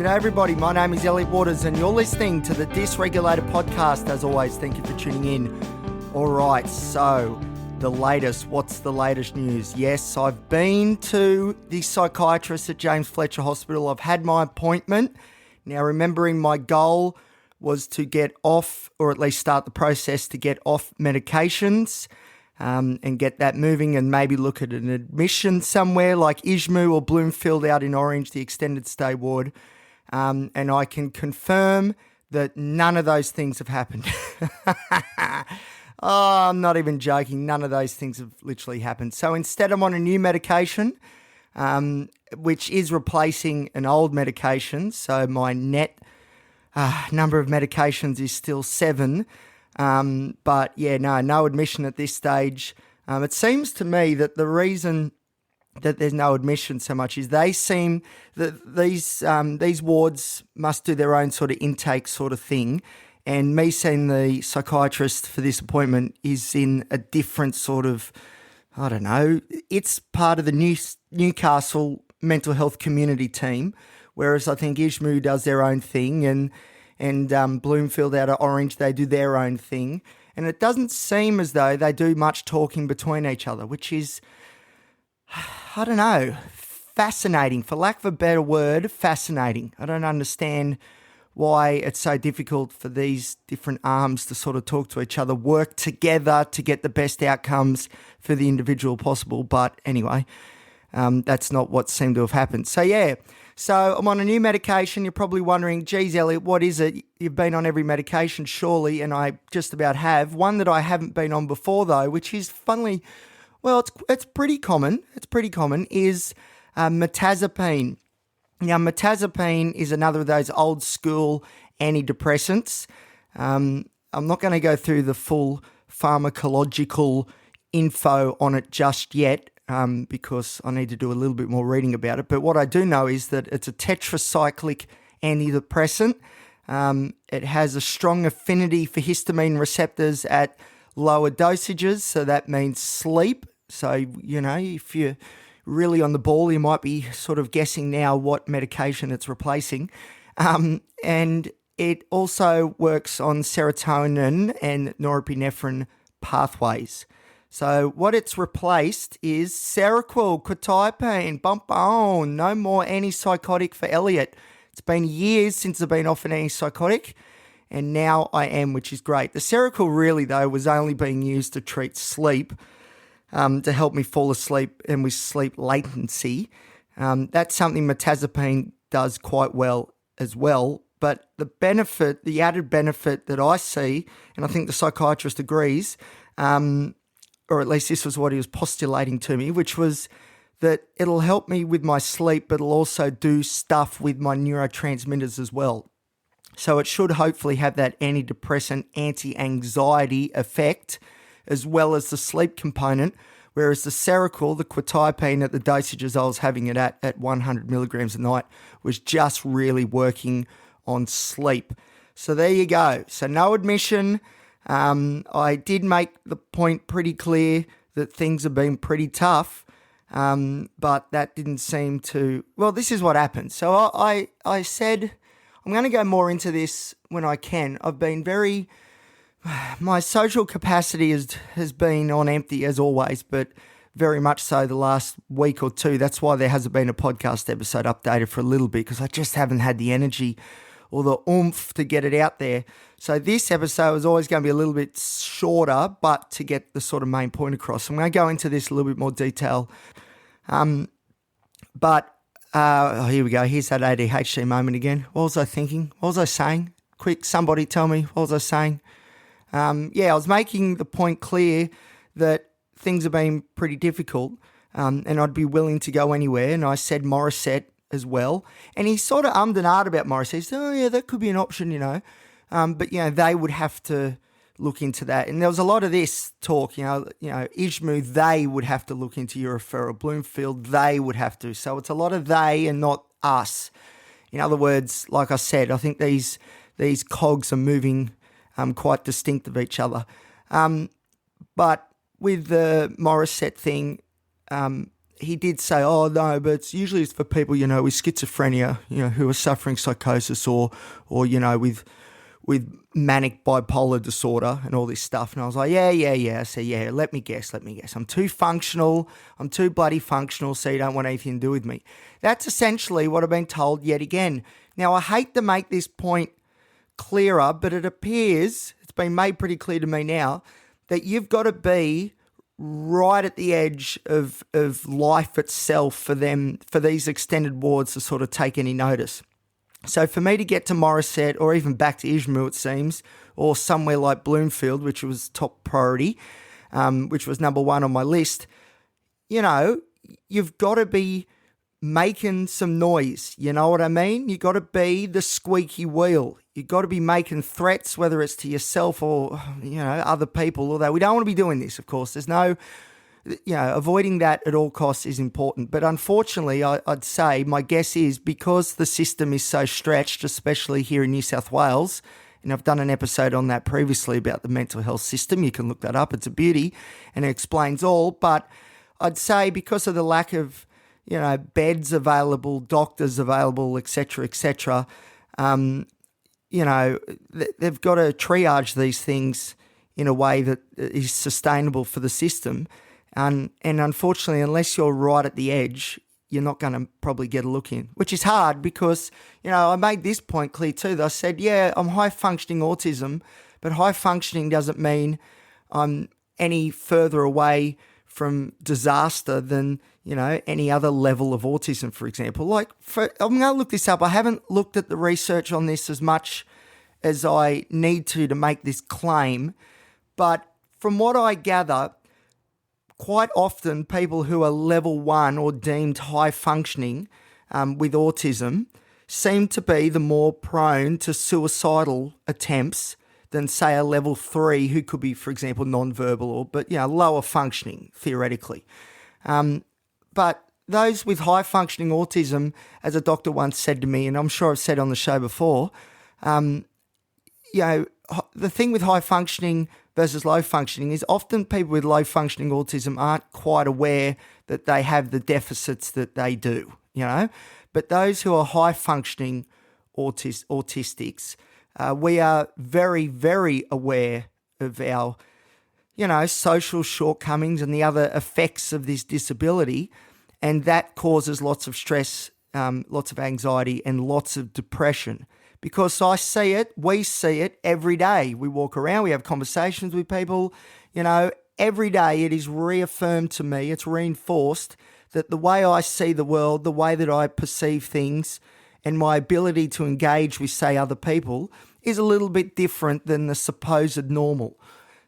G'day everybody, my name is Elliot Waters and you're listening to the Dysregulated Podcast. As always, thank you for tuning in. Alright, so the latest, what's the latest news? Yes, I've been to the psychiatrist at James Fletcher Hospital. I've had my appointment. Now remembering my goal was to get off, or at least start the process to get off medications and get that moving and maybe look at an admission somewhere like Ishmu or Bloomfield out in Orange, the extended stay ward. And I can confirm that none of those things have happened. Oh, I'm not even joking. None of those things have literally happened. So instead I'm on a new medication, which is replacing an old medication. So my net number of medications is still 7. But yeah, no admission at this stage. It seems to me that the reason that there's no admission so much is they seem that these wards must do their own sort of intake sort of thing. And me seeing the psychiatrist for this appointment is in a different sort of, I don't know, it's part of the Newcastle mental health community team, whereas I think Ishmu does their own thing and Bloomfield out of Orange, they do their own thing. And it doesn't seem as though they do much talking between each other, which is, I don't know, fascinating. For lack of a better word, fascinating. I don't understand why it's so difficult for these different arms to sort of talk to each other, work together to get the best outcomes for the individual possible. But anyway, that's not what seemed to have happened. So yeah, so I'm on a new medication. You're probably wondering, geez, Elliot, what is it? You've been on every medication, surely, and I just about have. One that I haven't been on before, though, which is funnily, well, it's pretty common. It's pretty common, is mirtazapine. Now, mirtazapine is another of those old school antidepressants. I'm not going to go through the full pharmacological info on it just yet because I need to do a little bit more reading about it. But what I do know is that it's a tetracyclic antidepressant. It has a strong affinity for histamine receptors at lower dosages, so that means sleep. So, you know, if you're really on the ball, you might be sort of guessing now what medication it's replacing. And it also works on serotonin and norepinephrine pathways. So what it's replaced is Seroquel, quetiapine, boom, no more antipsychotic for Elliot. It's been years since I've been off an antipsychotic, and now I am, which is great. The Seroquel really, though, was only being used to treat sleep, to help me fall asleep and with sleep latency. That's something mirtazapine does quite well as well. But the added benefit that I see, and I think the psychiatrist agrees, or at least this was what he was postulating to me, which was that it'll help me with my sleep, but it'll also do stuff with my neurotransmitters as well. So it should hopefully have that antidepressant, anti-anxiety effect, as well as the sleep component, whereas the Seroquel, the quetiapine at the dosages I was having it at 100 milligrams a night, was just really working on sleep. So there you go. So no admission. I did make the point pretty clear that things have been pretty tough, but that didn't seem to... Well, this is what happened. So I said, I'm going to go more into this when I can. I've been very... My social capacity has been on empty as always, but very much so the last week or two. That's why there hasn't been a podcast episode updated for a little bit, because I just haven't had the energy or the oomph to get it out there. So this episode is always going to be a little bit shorter, but to get the sort of main point across. I'm going to go into this a little bit more detail. Here we go. Here's that ADHD moment again. What was I thinking? What was I saying? Quick, somebody tell me. What was I saying? I was making the point clear that things have been pretty difficult and I'd be willing to go anywhere. And I said Morisset as well. And he sort of ummed and ahed about Morisset. He said, oh, yeah, that could be an option, but, they would have to look into that. And there was a lot of this talk, Ishmu, they would have to look into your referral. Bloomfield, they would have to. So it's a lot of they and not us. In other words, like I said, I think these cogs are moving quite distinct of each other. But with the Morisset thing, he did say, oh, no, but it's for people, with schizophrenia, who are suffering psychosis or with manic bipolar disorder and all this stuff. And I was like, yeah. I said, yeah, let me guess. I'm too functional. I'm too bloody functional, so you don't want anything to do with me. That's essentially what I've been told yet again. Now, I hate to make this point clearer, but it appears, it's been made pretty clear to me now, that you've got to be right at the edge of life itself for these extended wards to sort of take any notice. So for me to get to Morisset or even back to Ishmael, it seems, or somewhere like Bloomfield, which was top priority, which was number one on my list, you've got to be making some noise. You know what I mean? You've got to be the squeaky wheel. You've got to be making threats, whether it's to yourself or, other people, although we don't want to be doing this, of course. There's no... avoiding that at all costs is important. But unfortunately, I'd say my guess is because the system is so stretched, especially here in New South Wales, and I've done an episode on that previously about the mental health system. You can look that up. It's a beauty and it explains all. But I'd say because of the lack of, beds available, doctors available, et cetera, they've got to triage these things in a way that is sustainable for the system. And unfortunately, unless you're right at the edge, you're not going to probably get a look in, which is hard because, I made this point clear too. That I said, yeah, I'm high-functioning autism, but high-functioning doesn't mean I'm any further away from disaster than, any other level of autism, for example. I'm going to look this up. I haven't looked at the research on this as much as I need to make this claim, but from what I gather, quite often people who are level 1 or deemed high functioning with autism seem to be the more prone to suicidal attempts than, say, a level 3 who could be, for example, non-verbal but lower functioning theoretically. But those with high functioning autism, as a doctor once said to me, and I'm sure I've said on the show before, the thing with high functioning versus low functioning is often people with low functioning autism aren't quite aware that they have the deficits that they do, But those who are high functioning autistics, we are very, very aware of our, social shortcomings and the other effects of this disability. And that causes lots of stress, lots of anxiety and lots of depression. Because we see it every day. We walk around, we have conversations with people, every day it is reaffirmed to me, it's reinforced that the way I see the world, the way that I perceive things and my ability to engage with, say, other people is a little bit different than the supposed normal.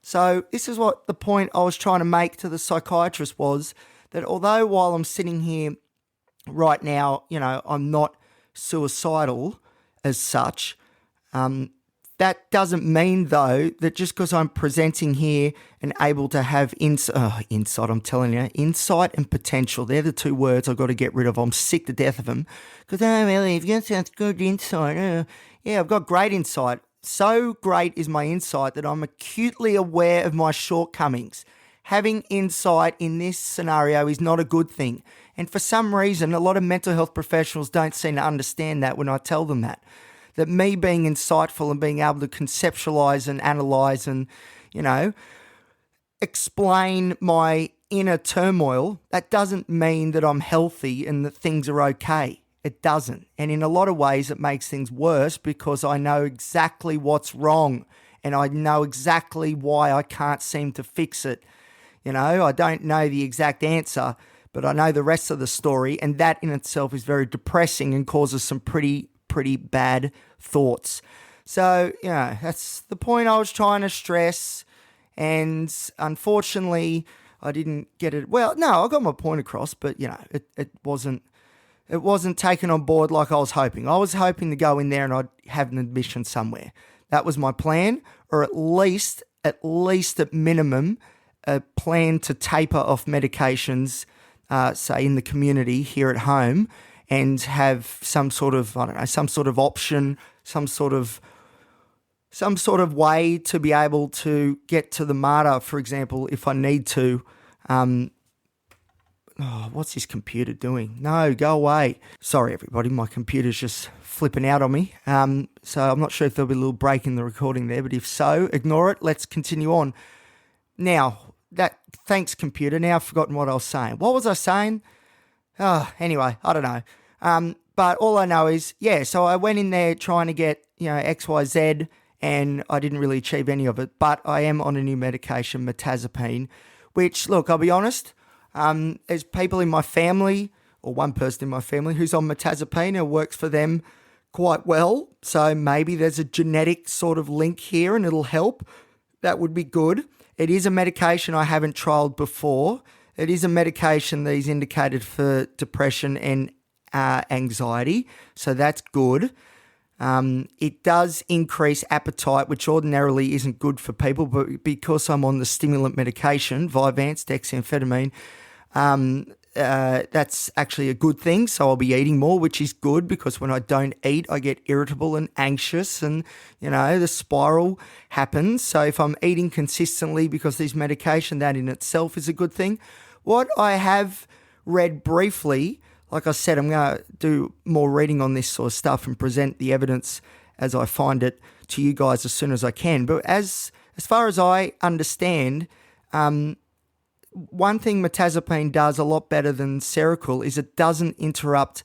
So this is what the point I was trying to make to the psychiatrist was, that although while I'm sitting here right now, I'm not suicidal as such, that doesn't mean, though, that just because I'm presenting here and able to have insight, I'm telling you, insight and potential, they're the two words I've got to get rid of. I'm sick to death of them. Because, really, if you sounds good insight, yeah, I've got great insight. So great is my insight that I'm acutely aware of my shortcomings. Having insight in this scenario is not a good thing. And for some reason, a lot of mental health professionals don't seem to understand that when I tell them that me being insightful and being able to conceptualize and analyze and, explain my inner turmoil, that doesn't mean that I'm healthy and that things are okay. It doesn't. And in a lot of ways, it makes things worse because I know exactly what's wrong and I know exactly why I can't seem to fix it. I don't know the exact answer, but I know the rest of the story, and that in itself is very depressing and causes some pretty bad thoughts. So, that's the point I was trying to stress, and unfortunately, I didn't get it. Well, no, I got my point across, but, it wasn't taken on board like I was hoping. I was hoping to go in there and I'd have an admission somewhere. That was my plan, or at least at minimum, a plan to taper off medications, say in the community here at home, and have some sort of option, some sort of way to be able to get to the MARTA, for example, if I need to. Oh, what's this computer doing? No, go away. Sorry, everybody. My computer's just flipping out on me. So I'm not sure if there'll be a little break in the recording there, but if so, ignore it. Let's continue on. Now, thanks, computer. Now I've forgotten what I was saying. What was I saying? Anyway, I don't know. But all I know is, so I went in there trying to get, X, Y, Z, and I didn't really achieve any of it. But I am on a new medication, mirtazapine, which, look, I'll be honest, there's people in my family, or one person in my family, who's on mirtazapine and it works for them quite well. So maybe there's a genetic sort of link here and it'll help. That would be good. It is a medication I haven't trialled before. It is a medication that is indicated for depression and anxiety, so that's good. It does increase appetite, which ordinarily isn't good for people, but because I'm on the stimulant medication, Vyvanse, dexamphetamine, that's actually a good thing. So I'll be eating more, which is good because when I don't eat, I get irritable and anxious and, the spiral happens. So if I'm eating consistently because there's medication, that in itself is a good thing. What I have read briefly, like I said, I'm going to do more reading on this sort of stuff and present the evidence as I find it to you guys as soon as I can. But as far as I understand, one thing mirtazapine does a lot better than Seroquel is it doesn't interrupt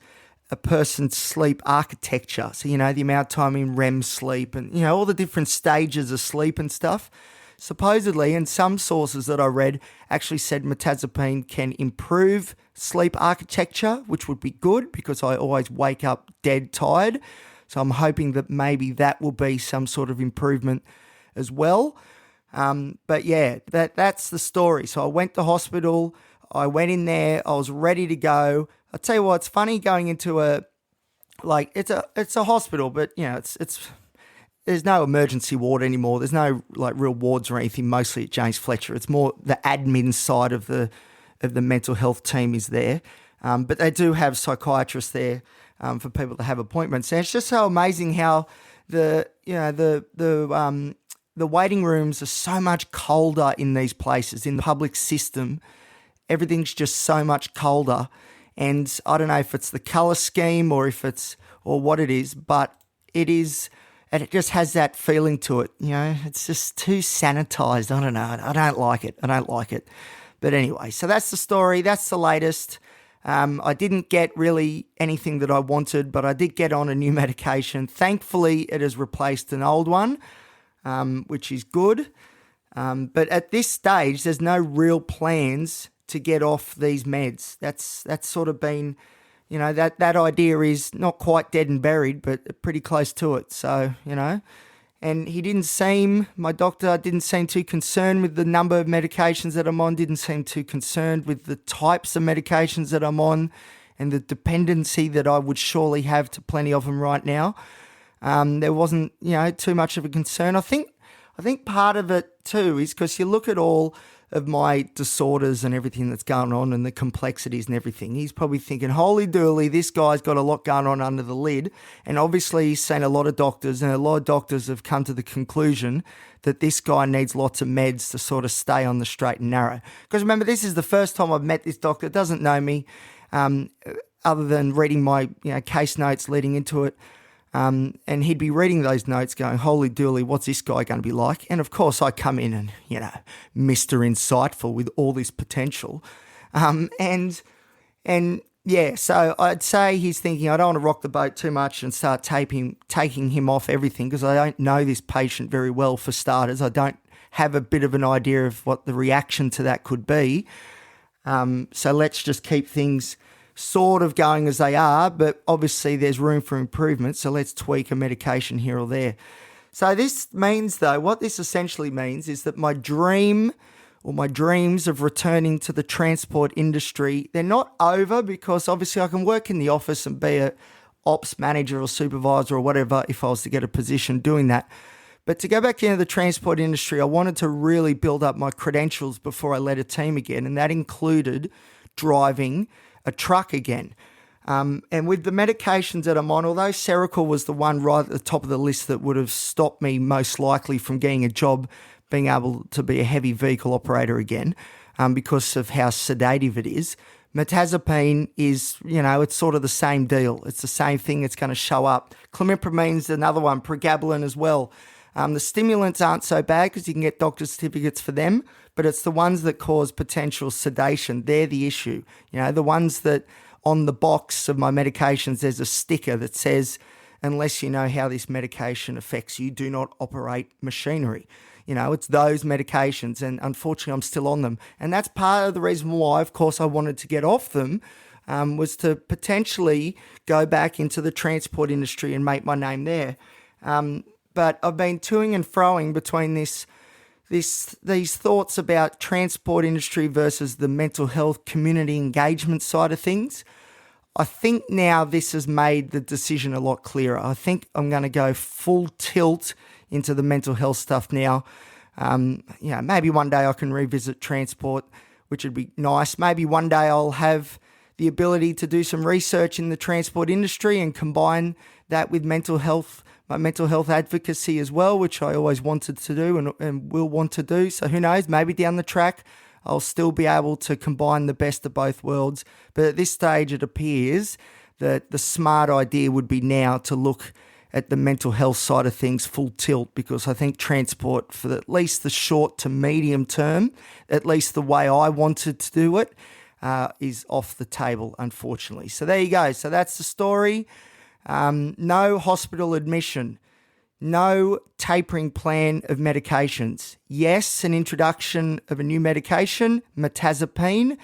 a person's sleep architecture. So, the amount of time in REM sleep and, all the different stages of sleep and stuff. Supposedly, and some sources that I read actually said mirtazapine can improve sleep architecture, which would be good because I always wake up dead tired. So I'm hoping that maybe that will be some sort of improvement as well. But yeah, that's the story. So I went to hospital. I went in there. I was ready to go. I'll tell you what, it's funny going into it's a hospital, but it's there's no emergency ward anymore. There's no real wards or anything, mostly at James Fletcher. It's more the admin side of the mental health team is there. But they do have psychiatrists there for people to have appointments. And it's just so amazing how the waiting rooms are so much colder in these places, in the public system. Everything's just so much colder. And I don't know if it's the colour scheme or what it is, but it is. And it just has that feeling to it, it's just too sanitised. I don't know. I don't like it. But anyway, so that's the story. That's the latest. I didn't get really anything that I wanted, but I did get on a new medication. Thankfully, it has replaced an old one, which is good. But at this stage, there's no real plans to get off these meds. That's sort of been... that idea is not quite dead and buried, but pretty close to it. So, and my doctor didn't seem too concerned with the number of medications that I'm on, didn't seem too concerned with the types of medications that I'm on and the dependency that I would surely have to plenty of them right now. There wasn't, too much of a concern. I think part of it too is because you look at all of my disorders and everything that's going on and the complexities and everything. He's probably thinking, holy dooly, this guy's got a lot going on under the lid. And obviously he's seen a lot of doctors and a lot of doctors have come to the conclusion that this guy needs lots of meds to sort of stay on the straight and narrow. Because remember, this is the first time I've met this doctor. Doesn't know me other than reading my case notes leading into it. And he'd be reading those notes going, holy dooly, what's this guy going to be like? And of course I come in and, Mr. Insightful with all this potential. So I'd say he's thinking, I don't want to rock the boat too much and start taking him off everything because I don't know this patient very well for starters. I don't have a bit of an idea of what the reaction to that could be. So let's just keep things sort of going as they are, but obviously there's room for improvement, so let's tweak a medication here or there. So this means, though, what this essentially means is that my dreams of returning to the transport industry, they're not over because obviously I can work in the office and be a ops manager or supervisor or whatever if I was to get a position doing that. But to go back into the transport industry, I wanted to really build up my credentials before I led a team again, and that included driving a truck again. And with the medications that I'm on, although Seroquel was the one right at the top of the list that would have stopped me most likely from getting a job, being able to be a heavy vehicle operator again, because of how sedative it is, Mirtazapine is, it's sort of the same deal. It's the same thing. It's going to show up. Clomipramine another one, pregabalin as well. The stimulants aren't so bad because you can get doctor's certificates for them, but it's the ones that cause potential sedation. They're the issue. The ones that on the box of my medications, there's a sticker that says, unless you know how this medication affects you, do not operate machinery. It's those medications, and unfortunately I'm still on them. And that's part of the reason why, of course, I wanted to get off them, was to potentially go back into the transport industry and make my name there. But I've been toing and froing between these thoughts about transport industry versus the mental health community engagement side of things. I think now this has made the decision a lot clearer. I think I'm going to go full tilt into the mental health stuff now. Maybe one day I can revisit transport, which would be nice. Maybe one day I'll have the ability to do some research in the transport industry and combine that with mental health, my mental health advocacy as well, which I always wanted to do and will want to do. So who knows, maybe down the track I'll still be able to combine the best of both worlds. But at this stage, it appears that the smart idea would be now to look at the mental health side of things full tilt, because I think transport, for at least the short to medium term, at least the way I wanted to do it, is off the table, unfortunately. So there you go. So that's the story. No hospital admission. No tapering plan of medications. Yes, an introduction of a new medication, mirtazapine,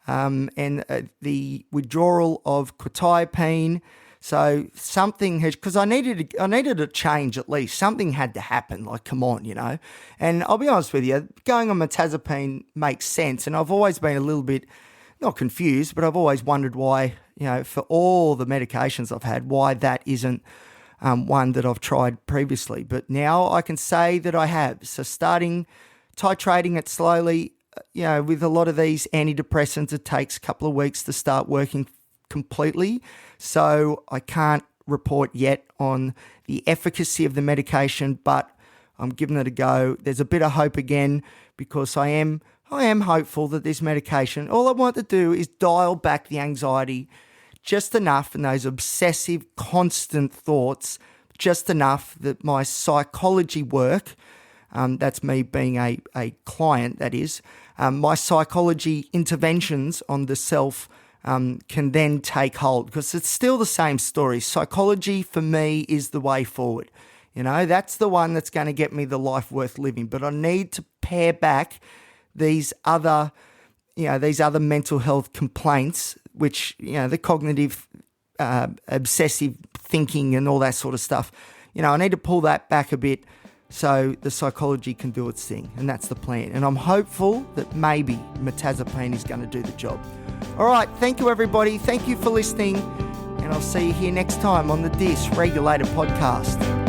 and the withdrawal of quetiapine. So something has, because I needed a change at least. Something had to happen. Like, come on, And I'll be honest with you, going on mirtazapine makes sense. And I've always been a little bit, not confused, but I've always wondered why, for all the medications I've had, why that isn't one that I've tried previously. But now I can say that I have. So titrating it slowly, with a lot of these antidepressants, it takes a couple of weeks to start working completely. So I can't report yet on the efficacy of the medication, but I'm giving it a go. There's a bit of hope again, because I am hopeful that this medication, all I want to do is dial back the anxiety just enough, and those obsessive, constant thoughts, just enough that my psychology work, that's me being a client, that is, my psychology interventions on the self can then take hold, because it's still the same story. Psychology for me is the way forward. That's the one that's going to get me the life worth living. But I need to pare back these other mental health complaints, which, the cognitive, obsessive thinking and all that sort of stuff. I need to pull that back a bit so the psychology can do its thing. And that's the plan. And I'm hopeful that maybe mirtazapine is going to do the job. All right. Thank you, everybody. Thank you for listening. And I'll see you here next time on the Dysregulated Podcast.